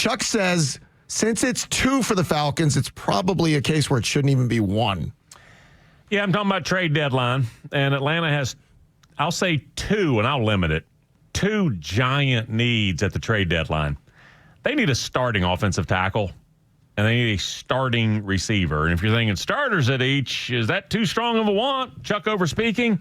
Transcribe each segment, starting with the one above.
Chuck says since it's 2 for the Falcons, it's probably a case where it shouldn't even be 1. Yeah, I'm talking about trade deadline. And Atlanta has, I'll say 2, and I'll limit it, 2 giant needs at the trade deadline. They need a starting offensive tackle, and they need a starting receiver. And if you're thinking starters at each, is that too strong of a want? Chuck over speaking.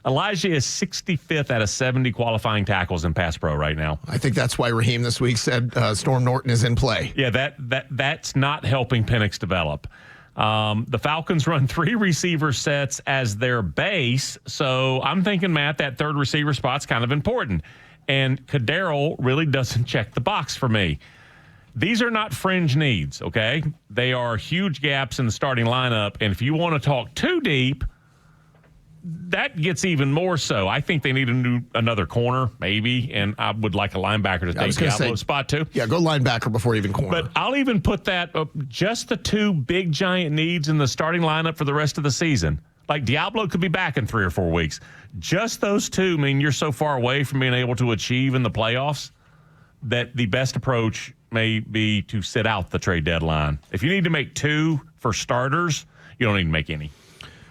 Elijah is 65th out of 70 qualifying tackles in pass pro right now. I think that's why Raheem this week said Storm Norton is in play. Yeah, that's not helping Penix develop. The Falcons run 3 receiver sets as their base, so I'm thinking, Matt, that third receiver spot's kind of important. And Kadero really doesn't check the box for me. These are not fringe needs, okay? They are huge gaps in the starting lineup, and if you want to talk too deep, that gets even more so. I think they need another corner, maybe, and I would like a linebacker to take Diablo's spot too. Yeah, go linebacker before even corner. But I'll even put that just the 2 big giant needs in the starting lineup for the rest of the season. Like Diablo could be back in 3 or 4 weeks. Just those 2 mean you're so far away from being able to achieve in the playoffs that the best approach may be to sit out the trade deadline. If you need to make 2 for starters, you don't need to make any.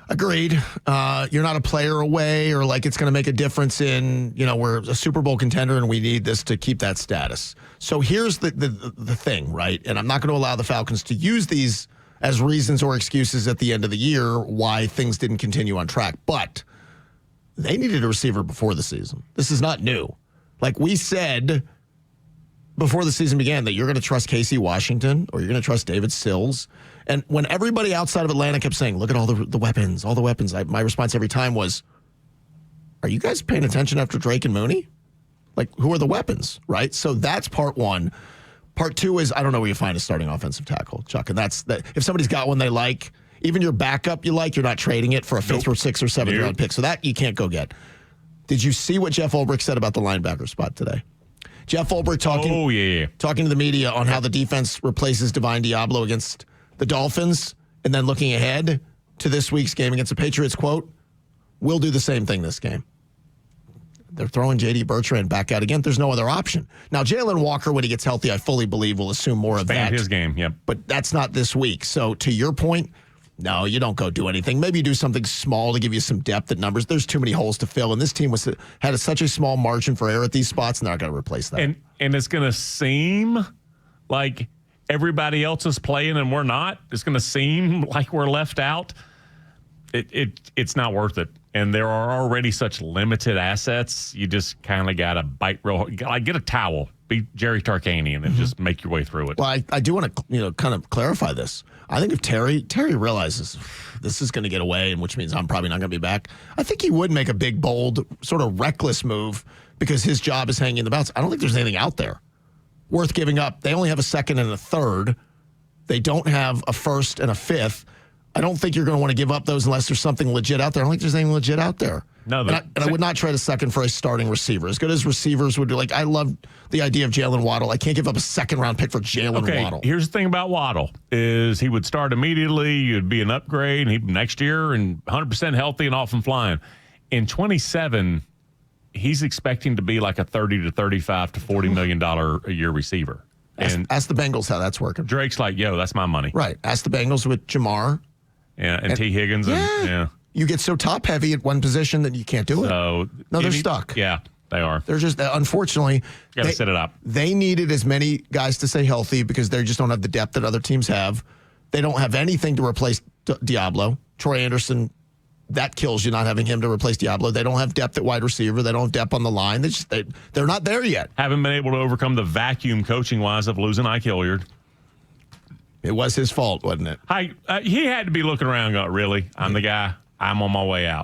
Agreed. You're not a player away or like it's going to make a difference in, we're a Super Bowl contender and we need this to keep that status. So here's the thing, right? And I'm not going to allow the Falcons to use these as reasons or excuses at the end of the year why things didn't continue on track. But they needed a receiver before the season. This is not new. Like we said before the season began that you're going to trust Casey Washington or you're going to trust David Sills. And when everybody outside of Atlanta kept saying, look at all the weapons, my response every time was, are you guys paying attention after Drake and Mooney? Like, who are the weapons, right? So that's part 1. Part 2 is, I don't know where you find a starting offensive tackle, Chuck. And that's that. If somebody's got one they like, even your backup you like, you're not trading it for a 5th or 6th or 7th round pick. So that you can't go get. Did you see what Jeff Ulbrich said about the linebacker spot today? Jeff Ulbrich talking to the media on how the defense replaces Divine Diablo against the Dolphins, and then looking ahead to this week's game against the Patriots, quote, we'll do the same thing this game. They're throwing J.D. Bertrand back out again. There's no other option. Now, Jalen Walker, when he gets healthy, I fully believe will assume more of that. Expand his game, yep. But that's not this week. So to your point, no, you don't go do anything. Maybe you do something small to give you some depth at numbers. There's too many holes to fill, and this team had such a small margin for error at these spots, and they're not going to replace that. And it's going to seem like everybody else is playing and we're not. It's going to seem like we're left out. It's not worth it. And there are already such limited assets. You just kind of got to bite real hard. Like, get a towel, be Jerry Tarkanian, and just make your way through it. Well, I do want to kind of clarify this. I think if Terry realizes this is going to get away, and which means I'm probably not going to be back, I think he would make a big, bold, sort of reckless move because his job is hanging in the balance. I don't think there's anything out there worth giving up. They only have a 2nd and a 3rd. They don't have a 1st and a 5th. I don't think you're going to want to give up those unless there's something legit out there. I don't think there's anything legit out there. No, and I would not trade a 2nd for a starting receiver. As good as receivers would do. Like, I love the idea of Jalen Waddle. I can't give up a 2nd-round pick for Jalen Waddle. Here's the thing about Waddle is he would start immediately. You'd be an upgrade next year and 100% healthy and off and flying. In 27, he's expecting to be like a $30 to $35 to $40 million a year receiver. Ask the Bengals how that's working. Drake's like, yo, that's my money. Right. Ask the Bengals with Jamar. Yeah, and T. Higgins. Yeah. You get so top-heavy at one position that you can't do it. No, they're stuck. Yeah, they are. They're just, unfortunately. You got to set it up. They needed as many guys to stay healthy because they just don't have the depth that other teams have. They don't have anything to replace Diablo. Troy Anderson, that kills you not having him to replace Diablo. They don't have depth at wide receiver. They don't have depth on the line. They're not there yet. Haven't been able to overcome the vacuum coaching-wise of losing Ike Hilliard. It was his fault, wasn't it? He had to be looking around going, really? I'm the guy. I'm on my way out.